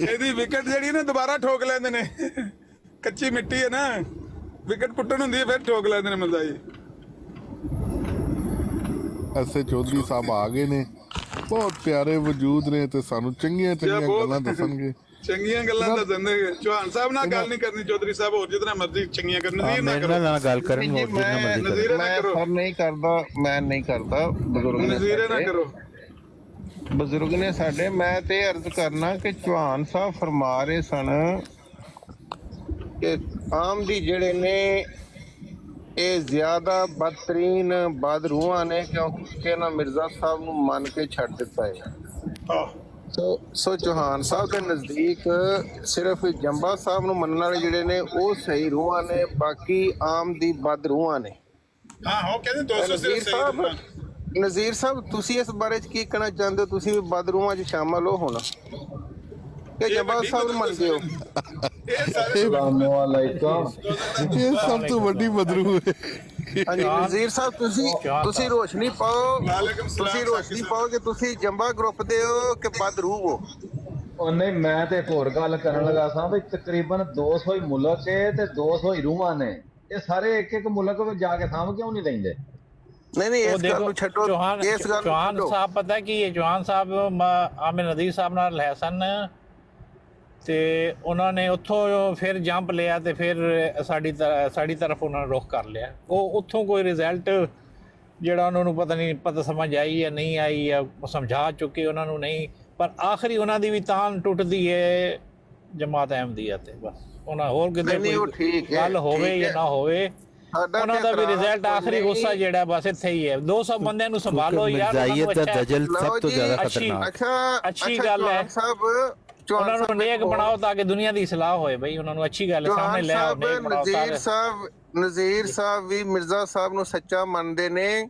ਇਹਦੀ ਵਿਕਟ ਜਿਹੜੀ ਨਾ ਦੁਬਾਰਾ ਠੋਕ ਲੈਂਦੇ ਨੇ ਕੱਚੀ ਮਿੱਟੀ ਹੈ ਨਾ ਵਿਕਟ ਪੁੱਟਣ ਹੁੰਦੀ ਹੈ ਫਿਰ ਠੋਕ ਲੈਂਦੇ ਨੇ ਮਰਜ਼ਾ ਜੀ ਐਸੇ ਚੌਧਰੀ ਸਾਹਿਬ ਆ ਗਏ ਨੇ ਬਹੁਤ ਪਿਆਰੇ ਵਜੂਦ ਨੇ ਤੇ ਸਾਨੂੰ ਚੰਗੀਆਂ ਗੱਲਾਂ ਦੱਸਣਗੇ ਚੰਗੀਆਂ ਗੱਲਾਂ ਦੱਸਣਗੇ ਚੌਹਾਨ ਸਾਹਿਬ ਨਾਲ ਗੱਲ ਨਹੀਂ ਕਰਨੀ ਚੌਧਰੀ ਸਾਹਿਬ ਹੋਰ ਜਿਤਨਾ ਮਰਜ਼ੀ ਚੰਗੀਆਂ ਕਰਨ ਨਜ਼ੀਰ ਨਾ ਕਰੋ ਨਾਲ ਗੱਲ ਕਰਨ ਹੋਰ ਜਿੰਨਾ ਮਰਜ਼ੀ ਮੈਂ ਨਹੀਂ ਕਰਦਾ ਬਜ਼ੁਰਗ ਨਜ਼ੀਰੇ ਨਾ ਕਰੋ ਬਜ਼ੁਰਗ ਨੇ ਸਾਡੇ ਮੈਂ ਤੇ ਅਰਜ਼ ਕਰਨਾ ਕਿ ਚੌਹਾਨ ਸਾਹਿਬ ਫਰਮਾ ਰਹੇ ਸਨ ਕਿ ਆਮ ਦੀ ਜਿਹੜੇ ਨੇ ਇਹ ਜ਼ਿਆਦਾ ਬਦਤਰੀਨ ਬਦਰੂਹਾਂ ਨੇ ਕਿਉਂਕਿ ਇਹਨਾਂ ਮਿਰਜ਼ਾ ਸਾਹਿਬ ਨੂੰ ਮੰਨ ਕੇ ਛੱਡ ਦਿੱਤਾ ਹੈ ਸੋ ਚੌਹਾਨ ਸਾਹਿਬ ਦੇ ਨਜ਼ਦੀਕ ਸਿਰਫ ਜੰਬਾ ਸਾਹਿਬ ਨੂੰ ਮੰਨਣ ਵਾਲੇ ਜਿਹੜੇ ਨੇ ਉਹ ਸਹੀ ਰੂਹਾਂ ਨੇ ਬਾਕੀ ਆਮ ਦੀ ਬਦਰੂਹਾਂ ਨੇ ਹਾਂ ਉਹ ਕਹਿੰਦੇ 200 ਸਿਰਫ ਨਜ਼ੀਰ ਸਾਹਿਬ ਤੁਸੀਂ ਇਸ ਬਾਰੇ ਚ ਕੀ ਕਹਿਣਾ ਚਾਹੁੰਦੇ ਹੋ ਤੁਸੀਂ ਵੀ ਬਦਰੂਹਾਂ 'ਚ ਸ਼ਾਮਲ ਹੋ ਹੁਣ ਕਿ ਜੰਬਾ ਸਾਹਿਬ ਨੂੰ ਮੰਨਦੇ ਹੋ ਇਹ ਸਭ ਤੋਂ ਵੱਡੀ ਬਦਰੂ ਹੈ ਹਾਂਜੀ ਨਜ਼ੀਰ ਸਾਹਿਬ ਤੁਸੀਂ ਰੋਸ਼ਨੀ ਪਾਓ ਕਿ ਤੁਸੀਂ ਜੰਬਾ ਗਰੁੱਪ ਦੇ ਹੋ ਕਿ ਬਦਰੂ ਹੋ ਉਹ ਨਹੀਂ ਮੈਂ ਤੇ ਇੱਕ ਹੋਰ ਗੱਲ ਕਰਨ ਲੱਗਾ ਸਾਂ ਵੀ ਤਕਰੀਬਨ 200 ਹੀ ਮੁਲਕ ਹੈ ਤੇ 200 ਹੀ ਰੂਹਾਂ ਨੇ ਇਹ ਸਾਰੇ ਇੱਕ ਮੁਲਕ ਵਿੱਚ ਜਾ ਕੇ ਸਾਂਭ ਕਿਉਂ ਨਹੀਂ ਲੈਂਦੇ ਨਹੀਂ ਇਸ ਗੱਲ ਨੂੰ ਛੱਡੋ ਇਸ ਗੱਲ ਚੌਹਾਨ ਸਾਹਿਬ ਪਤਾ ਕੀ ਹੈ ਚੌਹਾਨ ਸਾਹਿਬ ਆਮਿਰ ਨਦੀਰ ਸਾਹਿਬ ਨਾਲ ਹੈ ਸਨ ਤੇ ਉਹਨਾਂ ਨੇ ਉੱਥੋਂ ਫਿਰ ਜੰਪ ਲਿਆ ਤੇ ਫਿਰ ਸਾਡੀ ਤਰਫ ਉਹਨਾਂ ਨੇ ਰੁਖ ਕਰ ਲਿਆ ਉਹ ਉੱਥੋਂ ਕੋਈ ਰਿਜ਼ਲਟ ਜਿਹੜਾ ਉਹਨਾਂ ਨੂੰ ਪਤਾ ਸਮਝ ਆਈ ਜਾਂ ਨਹੀਂ ਆਈ ਜਾਂ ਸਮਝਾ ਚੁੱਕੇ ਉਹਨਾਂ ਨੂੰ ਨਹੀਂ ਪਰ ਆਖਰੀ ਉਹਨਾਂ ਦੀ ਵੀ ਤਾਨ ਟੁੱਟਦੀ ਹੈ ਜਮਾਤ ਅਹਿਮਦੀਆ ਤੇ ਬਸ ਉਹਨਾਂ ਹੋਰ ਕਿਤੇ ਕੋਈ ਗੱਲ ਹੋਵੇ ਜਾਂ ਨਾ ਹੋਵੇ ਉਹਨਾਂ ਦਾ ਵੀ ਰਿਜ਼ਲਟ ਆਖਰੀ ਗੁੱਸਾ ਜਿਹੜਾ ਬਸ ਇੱਥੇ ਹੀ ਹੈ 200 ਬੰਦਿਆਂ ਨੂੰ ਸੰਭਾਲੋ ਯਾਰ ਅੱਛੀ ਗੱਲ ਹੈ ਉਹਨਾਂ ਨੂੰ ਨੇਕ ਬਣਾਓ ਤਾਂ ਕਿ ਦੁਨੀਆ ਦੀ ਇਸਲਾਹ ਹੋਏ ਬਈ ਉਹਨਾਂ ਨੂੰ ਅੱਛੀ ਗੱਲ ਸਾਹਮਣੇ ਲੈ ਆਓ ਨਜ਼ੀਰ ਸਾਹਿਬ ਵੀ ਮਿਰਜ਼ਾ ਸਾਹਿਬ ਨੂੰ ਸੱਚਾ ਮੰਨਦੇ ਨੇ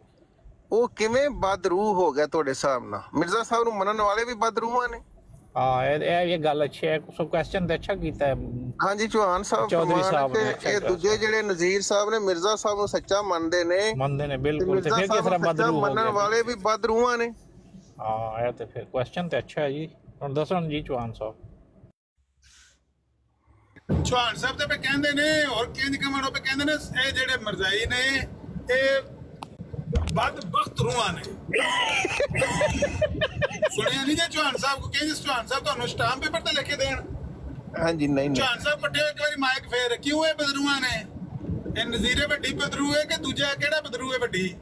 ਉਹ ਕਿਵੇਂ ਬਦਰੂਹ ਹੋ ਗਿਆ ਤੁਹਾਡੇ ਹਿਸਾਬ ਨਾਲ ਮਿਰਜ਼ਾ ਸਾਹਿਬ ਨੂੰ ਮੰਨਣ ਵਾਲੇ ਵੀ ਬਦਰੂਹਾਂ ਨੇ ਹਾਂ ਇਹ ਗੱਲ ਅੱਛੀ ਹੈ ਸੋ ਕੁਐਸਚਨ ਤੇ ਅੱਛਾ ਕੀਤਾ ਹੈ ਹਾਂਜੀ ਚੌਹਾਨ ਸਾਹਿਬ ਚੌਧਰੀ ਸਾਹਿਬ ਨੇ ਇਹ ਦੂਜੇ ਜਿਹੜੇ ਨਜ਼ੀਰ ਸਾਹਿਬ ਨੇ ਮਿਰਜ਼ਾ ਸਾਹਿਬ ਨੂੰ ਸੱਚਾ ਮੰਨਦੇ ਨੇ ਬਿਲਕੁਲ ਤੇ ਫਿਰ ਕਿਸ ਤਰ੍ਹਾਂ ਬਦਰੂ ਹੋ ਮੰਨਣ ਵਾਲੇ ਵੀ ਬਦਰੂਹਾਂ ਨੇ ਹਾਂ ਇਹ ਤੇ ਫਿਰ ਕੁਐਸਚਨ ਤੇ ਅੱਛਾ ਹੈ ਜੀ ਹੁਣ ਦੱਸੋ ਜੀ ਚੌਹਾਨ ਸਾਹਿਬ ਤੇ ਕਹਿੰਦੇ ਨੇ ਹੋਰ ਕਿੰਜ ਕਮਣੋ ਪੇ ਕਹਿੰਦੇ ਨੇ ਇਹ ਜਿਹੜੇ ਮਰਜ਼ਾਈ ਨੇ ਇਹ ਬਦਬਖਤ ਰੂਹਾਂ ਨੇ ਸੁਣਿਆ ਨਹੀਂ ਜੇ ਚੌਹਾਨ ਸਾਹਿਬ ਕੋ ਕਹਿੰਦੇ ਚੌਹਾਨ ਸਾਹਿਬ ਤੁਹਾਨੂੰ ਸਟਾਂਪ ਪੇਪਰ ਤੇ ਲਿਖ ਕੇ ਦੇਣ ਹਾਂਜੀ ਨਹੀਂ ਚੌਹਾਨ ਸਾਹਿਬ ਪੱਟੇ ਇੱਕ ਵਾਰੀ ਮਾਈਕ ਫੇਰ ਕਿਉਂ ਇਹ ਬਦਰੂਆਂ ਨੇ ਇਹ ਨਜ਼ੀਰੇ ਵੱਡੀ ਬਦਰੂ ਹੈ ਕਿ ਦੂਜਾ ਕਿਹੜਾ ਬਦਰੂ ਹੈ ਵੱਡੀ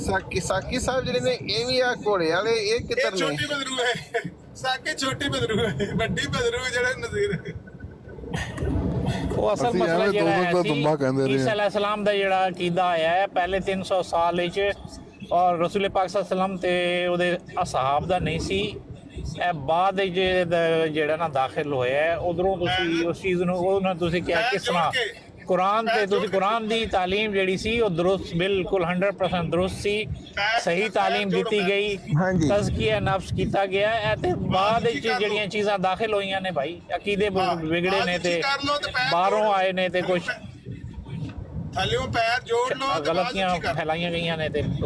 ਸਾਕੀ ਸਾਹਿਬ ਜਿਹੜੇ ਨੇ ਇਹ ਵੀ ਆ ਘੋੜੇ ਵਾਲੇ ਇਹ ਕਿੱਧਰ ਨੇ ਛੋਟੀ ਬਦਰੂ ਹੈ ਸਾਕੀ ਛੋਟੀ ਬਦਰੂ ਹੈ ਵੱਡੀ ਬਦਰੂ ਜਿਹੜੇ ਨਜ਼ੀਰ ਉਹ ਅਸਲ ਮਸਲਾ ਜਿਹੜਾ ਹੈ ਈਸਾ ਅਲੈਹਿਸਲਾਮ ਦਾ ਜਿਹੜਾ ਅਕੀਦਾ ਆਇਆ ਹੈ ਪਹਿਲੇ 300 ਸਾਲ ਵਿੱਚ ਔਰ ਰਸੂਲ ਪਾਕ ਸੱਲਮ ਤੇ ਉਹਦੇ ਅਸਹਾਬ ਦਾ ਨਹੀਂ ਸੀ ਇਹ ਬਾਅਦ ਜਿਹੜਾ ਨਾ ਦਾਖਲ ਹੋਇਆ ਉਧਰੋਂ ਤੁਸੀਂ ਉਸ ਚੀਜ਼ ਨੂੰ ਉਹਨਾਂ ਤੁਸੀਂ ਕਿਹਾ ਕਿਸ ਤਰ੍ਹਾਂ ਕੁਰਾਨ ਤੇ ਤੁਸੀਂ ਕੁਰਾਨ ਦੀ ਤਾਲੀਮ ਜਿਹੜੀ ਸੀ ਉਹ ਦਰੁਸਤ ਬਿਲਕੁਲ 100% ਦਰੁਸਤ ਸੀ ਸਹੀ ਤਾਲੀਮ ਦਿੱਤੀ ਗਈ ਤਜ਼ਕੀਆ ਨਫਸ ਕੀਤਾ ਗਿਆ ਇਹ ਤੇ ਬਾਅਦ ਵਿੱਚ ਜਿਹੜੀਆਂ ਚੀਜ਼ਾਂ ਦਾਖਲ ਹੋਈਆਂ ਨੇ ਭਾਈ ਅਕੀਦੇ ਵਿਗੜੇ ਨੇ ਤੇ ਬਾਹਰੋਂ ਆਏ ਨੇ ਤੇ ਕੁਝ ਥੱਲਿਓਂ ਪੈਰ ਜੋੜ ਲਓ ਗਲਤੀਆਂ ਫੈਲਾਈਆਂ ਗਈਆਂ ਨੇ ਤੇ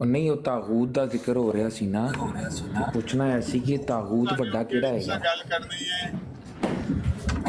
ਨਹੀਂ ਉਹ ਤਾਗੂਤ ਦਾ ਜ਼ਿਕਰ ਹੋ ਰਿਹਾ ਸੀ ਨਾ ਪੁੱਛਣਾ ਐ ਸੀ ਕਿ ਤਾਗੂਤ ਵੱਡਾ ਕਿਹੜਾ ਹੈ ਗੱਲ ਕਰਨੀ ਹੈ